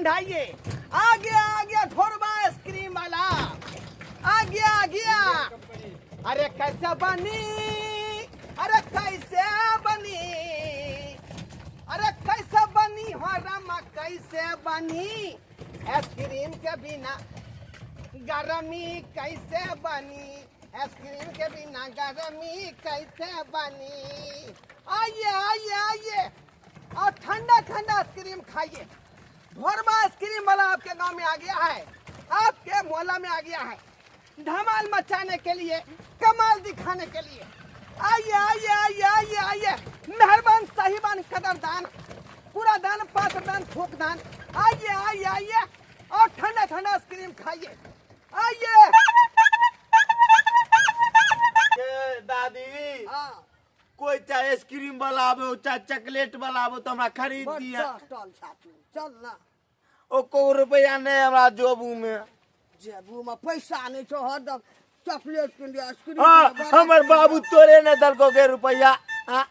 ठंडाइए। आ गया थोड़बा आइसक्रीम वाला, आ गया। अरे कैसे बनी, अरे कैसे बनी, अरे कैसे बनी हो रमा, कैसे बनी आइसक्रीम के बिना गरमी कैसे बनी, आइसक्रीम के बिना गरमी कैसे बनी। आइए और ठंडा आइसक्रीम खाइए। भोरबा आइसक्रीम वाला आपके गांव में आ गया है, आपके मोहल्ला में आ गया है, धमाल मचाने के लिए, कमाल दिखाने के लिए। आइए मेहरबान साहिबान कदरदान, पूरा दान पात्र दान थोक दान। आइए और ठंडा आइसक्रीम खाइए। आइए दादी, कोई चाहे आइसक्रीम वाला आवे चाहे चॉकलेट वाला आवे तो हमरा खरीद दिया। चल ना। ओ को रुपया नहीं हमरा जेबू में पैसा नहीं छो, हरदम चॉकलेट के लिए आइसक्रीम। हाँ, हमर बाबू तोरे ने दल को के रुपया। हाँ,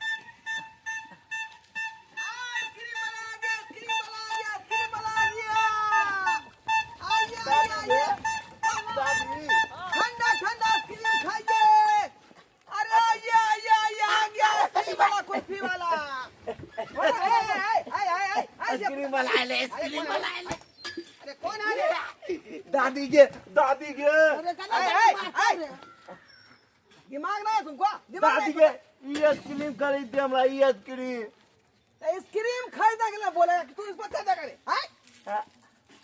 दादी के दिमाग ना है तुमको? दादी के ये आइसक्रीम खरीद दे हमरा, ये आइसक्रीम खरीदने के लिए बोले कि तू इस पर क्या करे?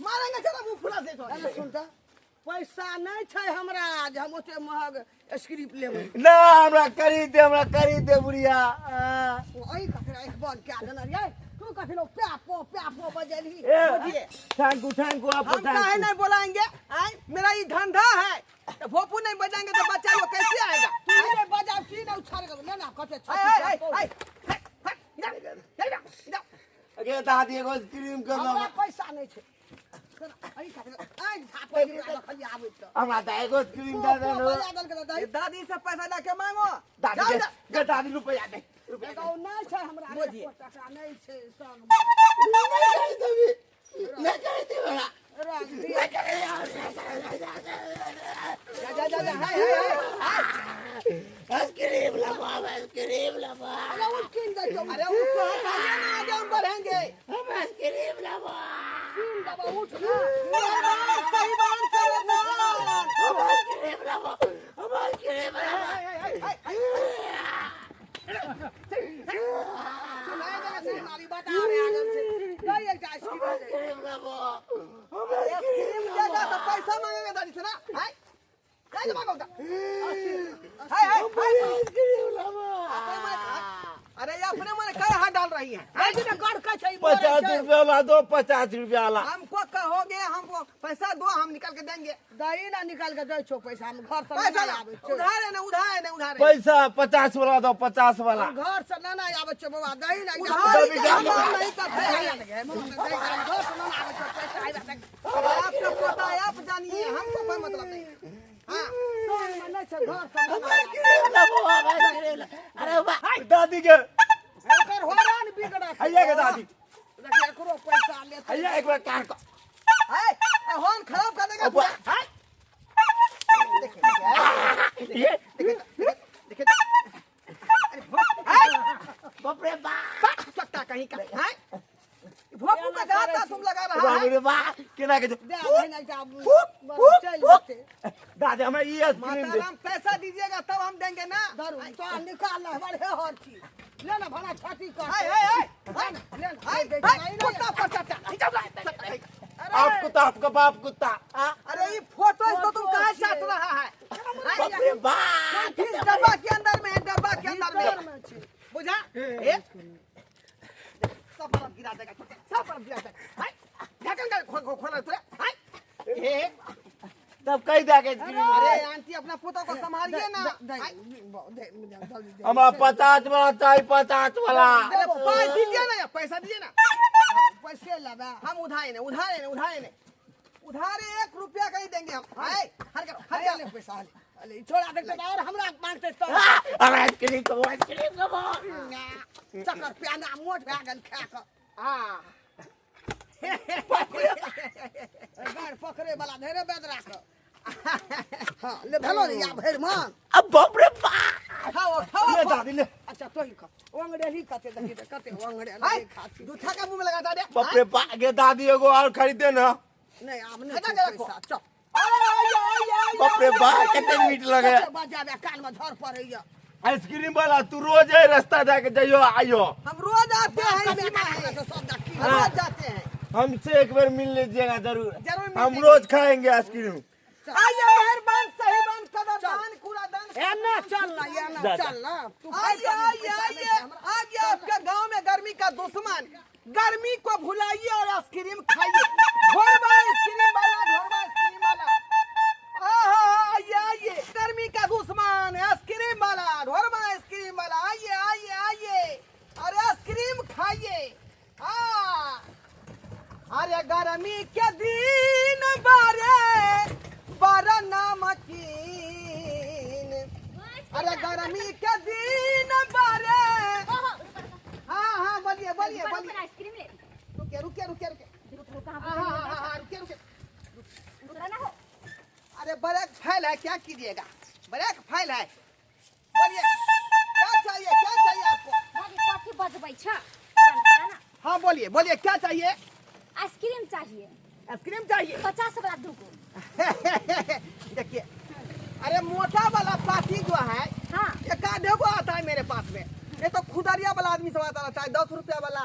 मारेंगे चलो मुंह फुला दे। तो सुनता पैसा नहीं छे हमरा, हम ओते महग आइसक्रीम लेबे ना, हमरा खरीद दे बुढ़िया। ओई ककरा एक बन क्या देना रे? तू कथि लो प्यापो बजेली। थैंक यू आप हम काहे नहीं बुलाएंगे? मेरा ये धंधा है, तो भोपू नहीं बजाएंगे तो बच्चा लोग कैसे आएगा? तू नहीं बजा की ना उछाड़ेगा ना कथे अरे दादी एगो आइसक्रीम कर दो। पैसा नहीं छे। हमरा तो एगो आइसक्रीम दे दे। दादी से पैसा लेके मांगो। दादी रुपया दे। नहीं छे हमरा, टका नहीं छे सब। नहीं कर दे बड़ा। आइसक्रीम लबा। अरे उसको हटाइए ना, आगे हम बढ़ेंगे। हम आइसक्रीम लबा। उठ ना। सही बात करे ना। हम आइसक्रीम लबा। हमारी बता रहे आगे से। गई एक आइसक्रीम देगा तो पैसा मांगेगा दादी से ना। क्या मांगो? अरे ये अपने मन कई हाथ डाल रही है। 50 रुपया वाला दो, 50 रुपया वाला। हमको कहोगे, हमको पैसा दो, हम निकाल के देंगे। दही ना निकाल के दे छो पैसा, हम घर से पैसा उधार है ना। पैसा 50 वाला दो, 50 वाला। घर से ना आवे छो बाबा, दही ना उधार नहीं करते हैं। घर से ना आवे छो पैसा आवे। आपका पता है, आप जानिए, हमको कोई मतलब नहीं। हां अरे वाह दादी के एकर होरान बिगड़ा हैया के दादी देखिए एकरो पैसा ले हैया एक बार काट को है होन खराब कर देगा। है देखिए अरे बाप रे बाप चट्टा कहीं का है भोपू का गाता तुम लगा रहा है। अरे वाह केना के दे नहीं जा दादी हमें ये आइसक्रीम दे। पैसा दीजिएगा तब हम देंगे ना। तो निकाल ना हमारे हर चीज ले ना भला छाती का। आप कुत्ता, आपका बाप कुत्ता। अरे ये फोटो इसको तुम कहाँ चाट रहा है? डब्बा के अंदर में है, डब्बा के अंदर में बुझा? सब बर्फ गिरा देगा, सब बर्फ गिरा देगा। ढक्कन का खोला तुरे। तब कही दे के अरे आंटी अपना पोता को संभालिए ना। हमारा 50 वाला चाहिए, 50 वाला। पैसा दीजिए ना, पैसा दीजिए ना। पैसे लगा हम उधारे उधारे 1 रुपया का ही देंगे हम। हर ले पैसा अरे छोड़ा दे और हमरा मांगते तो आइसक्रीम को चक्कर प्याना मोट भए गेल खा के। वाला धेरे बेद राख हां ले भेलो रे या भैर मान अब बाप रे बा खाओ खाओ ले दादी ले अच्छा तो ही खा ओंगड़ेली कते देखी दे कते ओंगड़ेली खाती दूठा का मुंह में लगा दे बाप रे बा गे दादी एगो और खरीदे ना नहीं अब नहीं हटा के रखो। पैसा चल बाप रे बा कितने मीठ लगे बजावे कान में धर पड़ैया आइसक्रीम वाला तू रोज है रास्ता जाके जाइयो आइयो हम रोज आते हैं कभी इसी मारे में तो सब देखी हम रोज जाते हैं हमसे एक बार मिल लीजिएगा जरूर जरूर हम मिलेंगे। रोज खाएंगे आइसक्रीम आइए मेहरबान सही बान कदरदान कूड़ादान ए ना चल ना ये ना जा, चल ना तू आइए आइए आइए आ गया आपके गांव में गर्मी का दुश्मन गर्मी को भुलाइए और आइसक्रीम खाइए घोरबा आइसक्रीम वाला आइए आइए गर्मी का दुश्मन आइसक्रीम वाला घोरबा आइसक्रीम वाला आइए आइए आइए अरे आइसक्रीम खाइए अरे गर्मी के दिन बारे नमकीन अरे गर्मी के दिन बारे हाँ बोलिए बोलिए बोलिए आइसक्रीम ले रुकिए रुकिए रुकिए रुकिए रुक कहां हाँ रुकिए रुकिए उतरा ना हो अरे ब्रेक फैल है क्या कीजिएगा ब्रेक फैल है बोलिए क्या चाहिए आपको बाकी कथी बजबै छ बंद करा ना हाँ बोलिए बोलिए क्या चाहिए आइसक्रीम चाहिए आइसक्रीम चाहिए 50 वाला दूगो देखिए अरे मोटा वाला पाती जो है हां एक आधे को आता है मेरे पास में ये तो खुदरिया वाला आदमी सब आता रहता है 10 रुपया वाला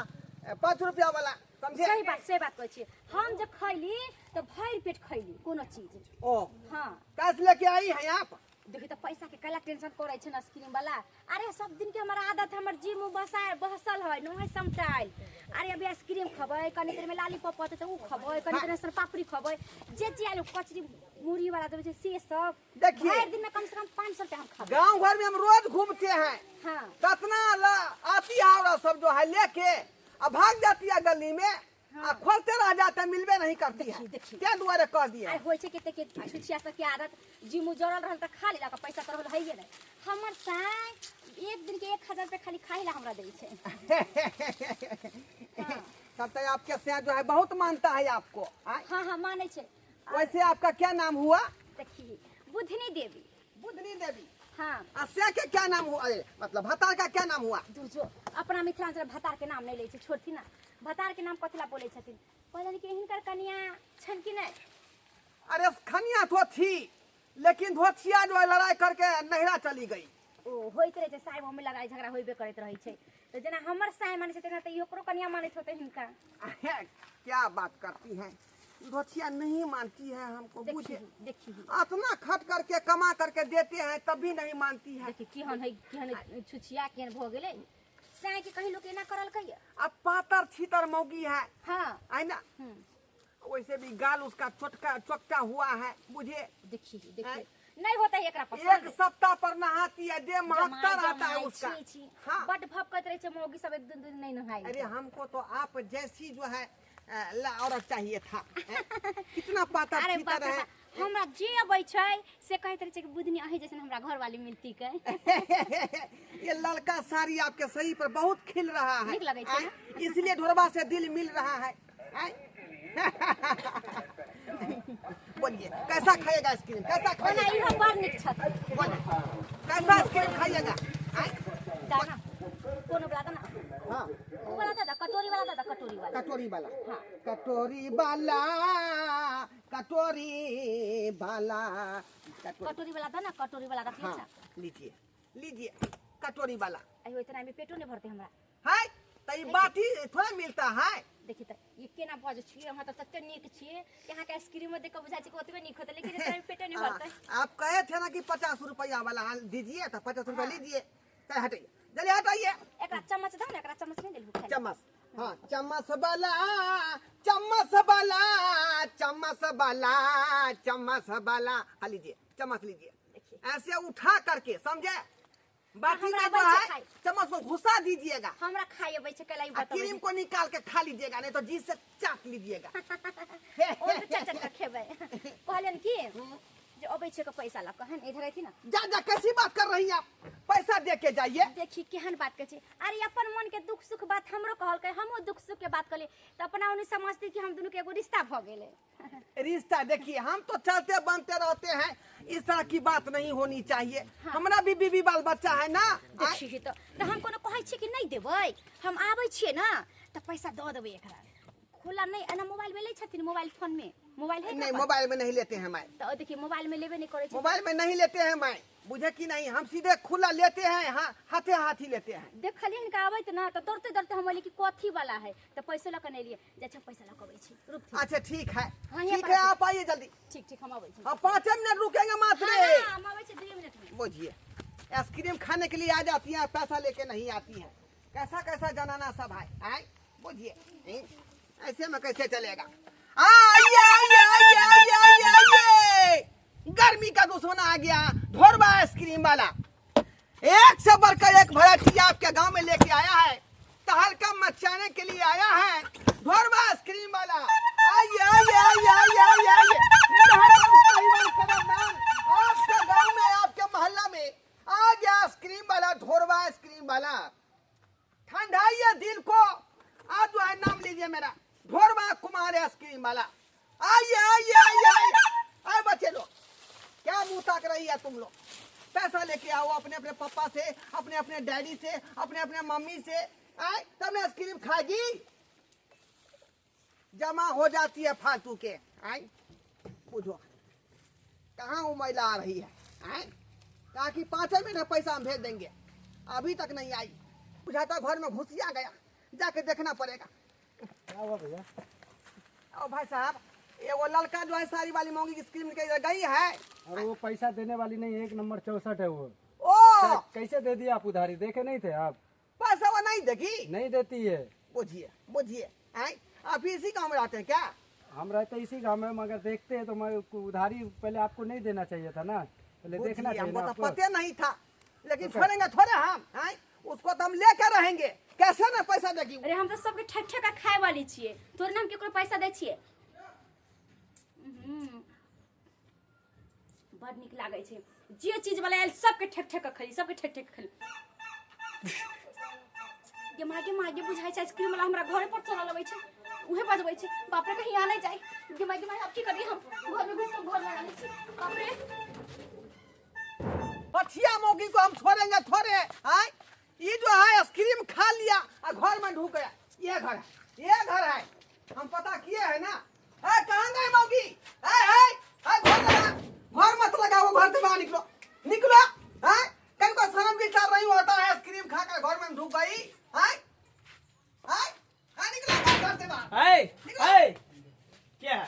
5 रुपया वाला समझे सही बात कहै छी हम जब खैली तो भर पेट खैली कोनो चीज ओ हां कैसे लेके आई हैं आप देखि तो पैसा के कला टेंशन करै छै आइसक्रीम वाला अरे सब दिन के हमर आदत हमर जी मुंह बहसल है नोय समटाइल अरे अभी आइसक्रीम खबै कनी देर में लॉलीपॉप होते तो उ खबै कनी देर में पापड़ी खबै जे आलू कचरी मुरही वाला देबै से सब देखिए। हर दिन में कम से कम 500 रुपया हम खबै गांव भर में हम रोज घूमते हैं हां कितना आती है और सब जो है लेके अब भाग जाती है गली में हाँ। खोलते रह जाते हैं मिलबे नहीं करती है देखिए। क्या दुआरे कह दिए अरे होय छै के छुछिया सब के आदत जी मुंह जरल रहल त खा लेला पैसा तो रहल हइए नहीं हमर साई एक दिन के 1000 रुपया खाली खाइला हमरा दै छै हाँ। तब तक आपके से जो है बहुत मानता है आपको हाँ? हां हां माने छै वैसे आपका क्या नाम हुआ देखिए बुधनी देवी बुधनी देवी हाँ अस्या के क्या नाम हुआ अरे, मतलब भतार का क्या नाम हुआ दूजो अपना मिथिलांचल भतार के नाम नहीं ले छै छोड़ती ना भतार के नाम कथला बोले छथिन कहलन कि हिनकर कन्या छन कि नहीं अरे खनिया तो थी लेकिन धोथिया जो है लड़ाई करके नहरा चली गई ओ होइत रहे छै साहेब हमें लड़ाई झगड़ा होइबे करैत रहे छै तो जना हमर साय माने छै तेना त इहो कन्या मानैत होते हिनका क्या बात करती हैं धोथिया नहीं मानती है हमको बुझे देखिए इतना खट करके कमा करके देते हैं तब भी नहीं मानती है देखिए केहन छुछिया केहन भ गेलै साय के कहीं लोग एना करल कहिया अब पातर छीतर मौगी है हां है ना वैसे भी गाल उसका चोटका हुआ है बुझे देखिए नहीं होता है एकरा एक पसंद सप्ताह पर नहाती है दे महकता रहता है उसका हाँ। बड भपकत रहे छै मौगी सब एक दिन नहीं नहाई अरे हमको तो आप जैसी जो है औरत चाहिए था कितना पातर अरे छीतर है हमरा जे अबै छै से कहैत रहे छै कि बुधनी अही जैसन हमरा घर वाली मिलती के ये लड़का साड़ी आपके सही पर बहुत खिल रहा है नीक लगै छै आय? इसलिए ढोरबा से दिल मिल रहा है आय? बोलिए कैसा खाएगा आइसक्रीम कैसा ओना खाएगा इहो बड़ नीक छथि बोलिए, कैसा आइसक्रीम खाइएगा आय? दाना कोनो वाला दाना हाँ उ वाला दादा कटोरी वाला दादा कटोरी वाला कटोरी वाला हाँ। कटोरी वाला कटोरी वाला कटोरी वाला दाना कटोरी वाला रख हाँ लीजिए लीजिए लीजिए कटोरी वाला आई इतना में पेटो नहीं भरते हमरा है तो ये बाटी थोड़ा मिलता है देखिए त ये केना भज छिए हम त तते नीक छिए यहाँ के आइसक्रीम में देख के बुझाई छै कि ओतबे नीक होते लेकिन इतना में पेटो नहीं भरते आप कहे थे ना कि 50 रुपया वाला दीजिए तो 50 रुपया लीजिए चल हटाइए जल्दी हटाइए एकरा चम्मच दो ना एकरा चम्मच नहीं देलू खाली चम्मच हाँ चम्मच वाला चम्मच वाला चम्मच वाला चम्मच वाला हाँ लीजिए चम्मच लीजिए ऐसे उठा करके समझे बाटी में जो है चम्मच को घुसा दीजिएगा हमरा खाए बै छै कलाई क्रीम को निकाल के खा लीजिएगा नहीं तो जी से चाट लीजिएगा ओ तो चट के खेबै कहलन की जे अबै आवे छे का पैसा ला कहन इधर आई थी ना। जा जा, कैसी बात कर रही हैं आप? पैसा दे के जाइए। देखी केहन बात करे छे। अरे अपन मन के दुख सुख बात हमरो कहल के, हमो दुख सुख के बात कले त अपना उन्हें समझती कि हम दोनों के एगो रिश्ता भ गेले। रिश्ता देखिए, हम तो चलते बनते रहते हैं, इस तरह की बात नहीं होनी चाहिए। हमरा भी बीवी बाल बच्चा है ना। देखी तो हम कोनो कहै छी कि नहीं देबै, हम आबै छिए ना त पैसा द देबै एकरा। खुला नहीं एना मोबाइल में ले छथिन, मोबाइल फोन में मोबाइल है नहीं, मोबाइल में नहीं लेते हैं माई। तो देखिए मोबाइल में लेबे नहीं करे छे। मोबाइल में नहीं लेते हैं माई, बुझे कि नहीं? हम सीधे खुला लेते हैं, हाँ, हाथे हाथ ही लेते हैं। देखलिए इनका आबैत ना तो दौड़ते दौड़ते हम बोली कि कथी वाला है तो पैसा ला के नहीं लिए। अच्छा पैसा ला के आबै छी, रुक थी। अच्छा ठीक है, हाँ, यहाँ ठीक पर है, आप आइए जल्दी। ठीक ठीक हम आबै छी। हम 5 मिनट रुकेंगे मात्र। हां हम आबै छी 2 मिनट में। बुझिए, आइसक्रीम खाने के लिए आ जाती हैं, पैसा लेके नहीं आती हैं। कैसा कैसा जनाना सब है, आए बुझिए, ऐसे में कैसे चलेगा? आइए आइए आइए आइए आइए आइए, गर्मी का दुश्मन आ गया, ढोरबा आइसक्रीम वाला। एक से बढ़कर एक वैरायटी आपके गांव में लेके आया है, तहलका मचाने के लिए आया है, ढोरबा आइसक्रीम वाला। आइए आइए आइए आइए आइए आइए, आपके गांव में, आपके मोहल्ला में आ गया आइसक्रीम वाला, ढोरबा आइसक्रीम वाला। ठंडाइए दिल को, आज जो है नाम लीजिए मेरा, ढोरबा कुमार आइसक्रीम वाला। आइए आइए आइए आइए, आए बच्चे लोग, क्या मुंह ताक रही है तुम लोग? पैसा लेके आओ अपने अपने पापा से, अपने अपने डैडी से, अपने अपने मम्मी से, आए तब ना आइसक्रीम खाएगी। जमा हो जाती है फालतू के। आए पूछो कहाँ वो महिला आ रही है? आए कहा कि 5 मिनट में पैसा हम भेज देंगे, अभी तक नहीं आई। बुझाता घर में घुसिया गया, जाके देखना पड़ेगा। क्या हुआ भैया? ओ भाई साहब, ये वो लड़का जो है सारी वाली मोंगी की स्क्रीन के गई है। और वो पैसा देने वाली नहीं, 1 नंबर 64 है वो। ओ कैसे दे दिया आप उधारी? देखे नहीं थे आप? पैसा वो नहीं देखी, नहीं देती है। बुझिए बुझिए। आए आप इसी गांव में रहते हैं क्या? हम रहते इसी गांव में, मगर देखते हैं तो उधारी पहले आपको नहीं देना चाहिए था ना, पहले देखना चाहिए ना हमको तो आपको। पते नहीं था, लेकिन छोड़ेंगे थोड़े हम। आए उसको तो हम लेकर रहेंगे, कैसे ना पैसा देगी? अरे हम तो सबके ठक ठका खाए वाली छिए, तोरे नाम केकरो पैसा दै छिए। बड़ निक लागे छे, जे चीज वाला आयल सबके ठक ठक खली, सबके ठक ठक खली। ये मागे बुझाई छै आइसक्रीम वाला हमरा घरे पर चला लबै छै, उहे बजबै छै। बाप रे कहीं आने जाए, ये मागे अब की करी? हम घर में घुस के घर लगा ली छी। बाप रे पछिया मोगी को हम छोड़ेंगे थोड़े। आए ये जो है आइसक्रीम खा लिया और घर में ढूक गया। ये घर है, ये घर है, हम पता किए है ना। है कहाँ गए मौगी? है घर लगा, घर मत लगाओ, घर से बाहर निकलो, निकलो। है कहीं को शर्म विचार नहीं होता है? आइसक्रीम खाकर घर में ढूक गई। है निकलो घर से बाहर। क्या है?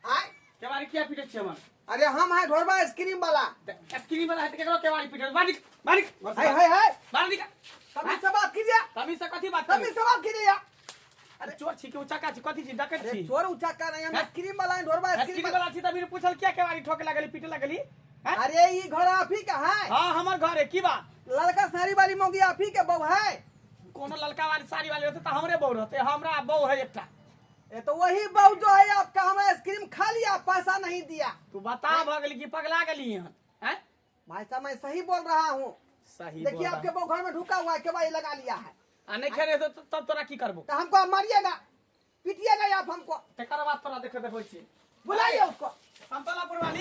है केवारी क्या पीटे छे मन? अरे हम है ढोरबा आइसक्रीम वाला। आइसक्रीम वाला है त केकरो केवारी पीटे? मालिक मालिक है मालिक तभी से बात कीजिए, तमी से कथी बात तभी करी? से बात कीजिए। अरे चोर छी के उचाका छी, कथी छी? डकैत अरे छी? चोर उठा कर नहीं, हम आइसक्रीम वाला है, ढोरबा आइसक्रीम आइसक्रीम वाला छी तभी पूछल क्या केवारी ठोके लगली, पीटे लगली? हैं? अरे ये घर आप ही का है, हां हमर घर है, की बात? लड़का सारी वाली मोगी आप ही के बहू है। कोनो लड़का वाली साड़ी वाले रहते त हमरे बहू रहते, हमरा बहू है एकटा। ये तो वही बहू जो है आपका, हम आइसक्रीम खा लिया, पैसा नहीं दिया। तू बता भगली की पगला गली हैं? भाई साहब मैं सही बोल रहा हूँ। सही देखिए आपके बहू घर में ढुका हुआ है, केवाड़ी लगा लिया है। आ नहीं खेले तो तब तोरा की करबो? तो हमको आप मारिएगा, पीटिएगा आप हमको। तेकर बात तोरा देखे देखो छी। बुलाइए उसको। संतोलापुर वाली,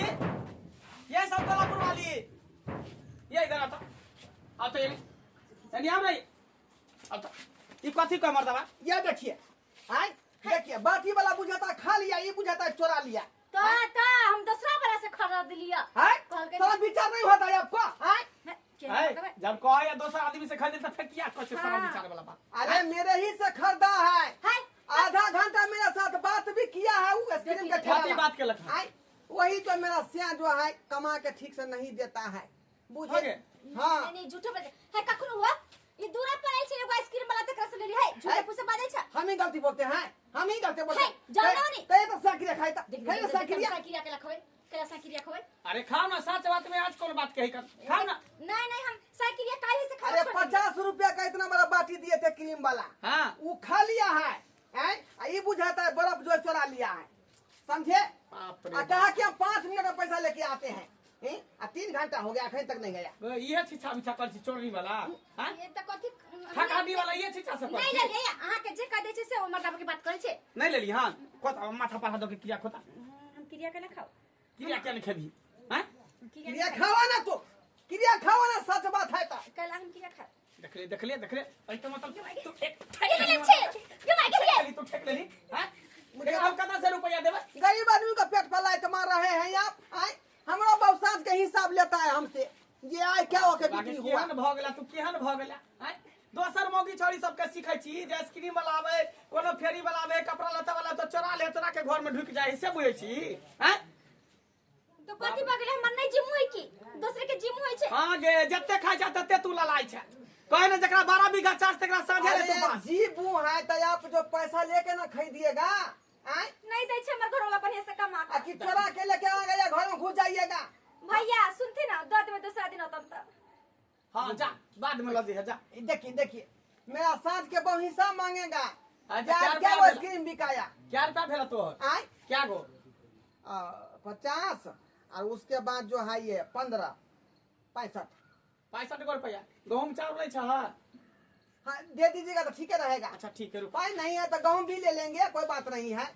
ये संतोलापुर वाली, ये इधर आता। आ तो ये नहीं आ रही। अब तो ये कथी का मर्दबा? ये देखिए, आए देखिए, बाटी वाला बुझाता खा लिया, ये बुझाता चोरा लिया। तो हम दूसरा वाला से खरीद लिया। है कहल के थोड़ा विचार नहीं होता है आपको? है जब कहे या दूसरा आदमी से खरीदे तो फिर क्या कुछ समझ विचार वाला बात? अरे मेरे ही से खरीदा है, हाय आधा घंटा मेरे साथ बात भी किया है वो आइसक्रीम के ठेला कथी वाला। बात के लखा? आए वही जो मेरा सिया जो है कमा के ठीक से नहीं देता है, हो बुझे? गए? हाँ नहीं झूठे बात है। कखनो हुआ ये दूरा पर आई छे एगो आइसक्रीम वाला तक से ले ली है, झूठे पुसे बाजे छ। हम ही गलती बोलते हैं, हम ही गलती बोलते है, जानो नहीं। कहे तो साकिरिया खाई था, देख कहे तो साकिरिया। साकिरिया के लखवे, केला साकिरिया खवे। अरे खाओ ना, सच बात में आज कौन बात कही कर? खाओ ना। नहीं हम साकिरिया काहे से खा? अरे 50 रुपया का इतना बड़ा बाटी दिए थे क्रीम वाला, हां वो खा लिया है। ये बुझाता है बर्फ जो चोरा लिया है, समझे? बाप रे कहा कि हम 5 मिनट में पैसा लेके आते हैं। आ 3 घंटा हो गया अखन तक नहीं गया। ये छिछा बिछा कर छी चोरी वाला हां ये त कथि ठकाडी वाला ये छिछा सब नहीं ले अहाँ के जे कह दे छै से ओ मतलब के बात करे छै नहीं लेली हां कोता माथा पर हाथ दो के क्रिया खोता हम क्रिया के ना खाओ क्रिया क्या नहीं खेबी हैं क्रिया खावा ना तो क्रिया खावा ना सच बात है ता कल हम क्रिया खा देख ले ऐ तो मतलब तू ठगे ले छै क्यों मार के लिए तू ठेक लेली हैं मुझे हम कितना से रुपया देबे गरीब आदमी का पेट फलाए के मार रहे हैं आप आए हमरा बौसात के हिसाब लेता है हमसे ये आए क्या हो के बिक्री हुआ केहन भ गेला तू केहन भ गेला हैं दोसर मौगी छोरी सबके सिखै छी जे आइसक्रीम वाला आवे कोनो फेरी वाला आवे कपड़ा लत्ता वाला तो चोरा ले चोरा के घर में ढुक जाए से बुझै छी हैं तो कथि बगले हमर नहीं जिम होई की दूसरे के जिम होई छै हां गे जत्ते खाइ छ तत्ते तू ललाई छ कहे ना जकरा 12 बीघा चार्ज तकरा साझे रे तू पास जी बू है तो आप जो पैसा लेके ना खरीदिएगा आए नहीं दै छै हमर घर वाला बढ़िया से कमा आ कि चोरा के लेके आ गया घर में घुस जाइएगा। भैया सुनते ना दर्द में दूसरा दिन होता त हां जा बाद में लदी है जा देखिए मेरा साँझ के बहु हिसाब मांगेगा अच्छा, क्या क्या वो आइसक्रीम बिकाया क्या रुपया भेला तो आए क्या गो 50 और उसके बाद जो है ये 15 65 65 रुपया गहूम चावल ले छ हां हाँ दे दीजिएगा तो ठीक है रहेगा। अच्छा ठीक है रुक उपाय नहीं है तो गेहूं भी ले लेंगे कोई बात नहीं है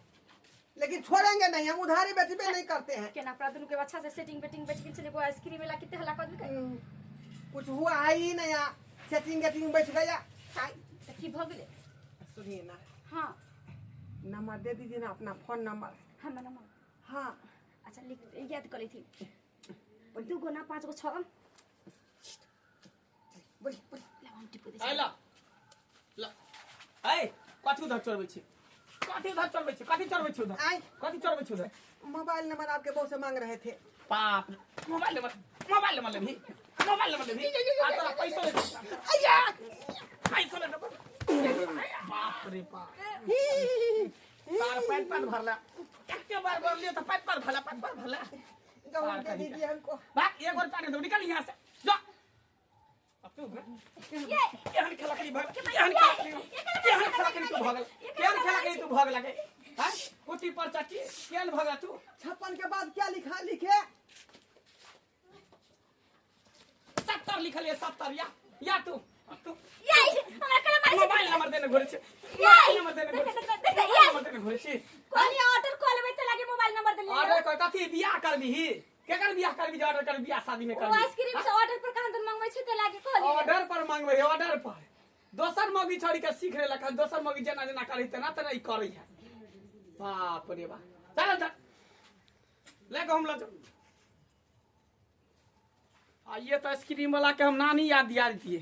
लेकिन छोड़ेंगे नहीं हम उधारी बेचबे नहीं करते हैं। केना अपना दुनु के अच्छा से सेटिंग बेटिंग बेच के चले को आइसक्रीम वाला कितने हला कर के कुछ हुआ है ही नहीं यहाँ सेटिंग गेटिंग बैठ गया। त की भ गेले सुनिए ना हां नंबर दे दीजिए ना अपना फोन नंबर। हमर नंबर हाँ अच्छा लिख याद कर ली थी 2 गो ना 5 गो 6 बोली ले हम टिप दे आइला ल ए कथि उधर चढ़बै छी कथि उधर चढ़बै छी कथि चढ़बै छी उधर आई कथि चढ़बै छी उधर मोबाइल नंबर आपके बहू से मांग रहे थे। पाप मोबाइल नंबर लेबी आ तोरा पैसा ले अय्या पैसा ले बाप रे बाप सार पैंट भरला एक बार बोल लियो तो पैंट भरला गेहूं दे दीजिए हमको। भाग एक और पानी दो निकल यहां से जा अब तू केहन खेला करी भाग केहन खेला करी तू भाग लगे हां कुटी पर चटी केहन भागा तू 56 के बाद क्या लिखा लिखे 70 लिखल है 70 या तू ये हमरा कला मारे मोबाइल नंबर देने घुरे छे मोबाइल नंबर देने घुरे छे कोनी ऑर्डर कॉल में तो लागे मोबाइल नंबर दे अरे कोई कथि बियाह करबी केकर बियाह करबी ऑर्डर कर बियाह शादी में ओ करबी आइसक्रीम से ऑर्डर पर कहां तक मंगबै छी त लागे कोनी ऑर्डर पर मांगबे ऑर्डर पर दोसर मौगी छोड़ी के सीख रे लखन दोसर मौगी जना जना करी तना तना ई करै है बाप रे बाप चल अंदर ले गो हम ला जाओ आइए तो आइसक्रीम वाला के हम नानी याद दिया दिए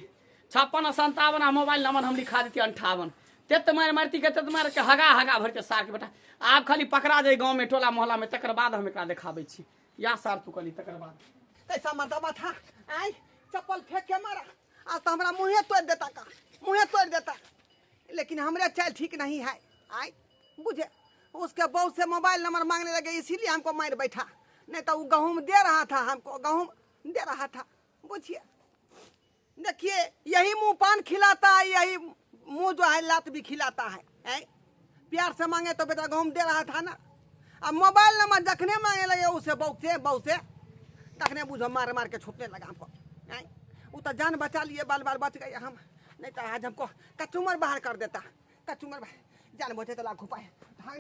56 57 मोबाइल नंबर हम लिखा देती 58 तेत मार मारती के तेत मार के हगा भर के सार के बेटा आप खाली पकड़ा जाए गांव में टोला मोहल्ला में तकर बाद हम एकरा देखाबै छी या सार तू कली तकर बाद कैसा मर्दबा था आई चप्पल फेंक के मारा आज तो हमारा मुँहे तोड़ देता का मुँहे तोड़ देता लेकिन हमारे चाल ठीक नहीं है। आई बुझे उसके बहू से मोबाइल नंबर मांगने लगे इसीलिए हमको मार बैठा नहीं तो वो गेहूं दे रहा था हमको गेहूं दे रहा था बुझिए देखिए यही मुंह पान खिलाता है यही मुंह जो है लात भी खिलाता है प्यार से मांगे तो बेटा गेहूं दे रहा था ना अब मोबाइल नंबर जखने मांगे लगे उसे बहू से तखने बुझो मार मार के छूटने लगा हमको वो तो जान बचा लिए बाल बाल बच गए हम नहीं तो आज हमको कचूमर बाहर कर देता कचूमर बाहर जान बचे तो लाख उपाय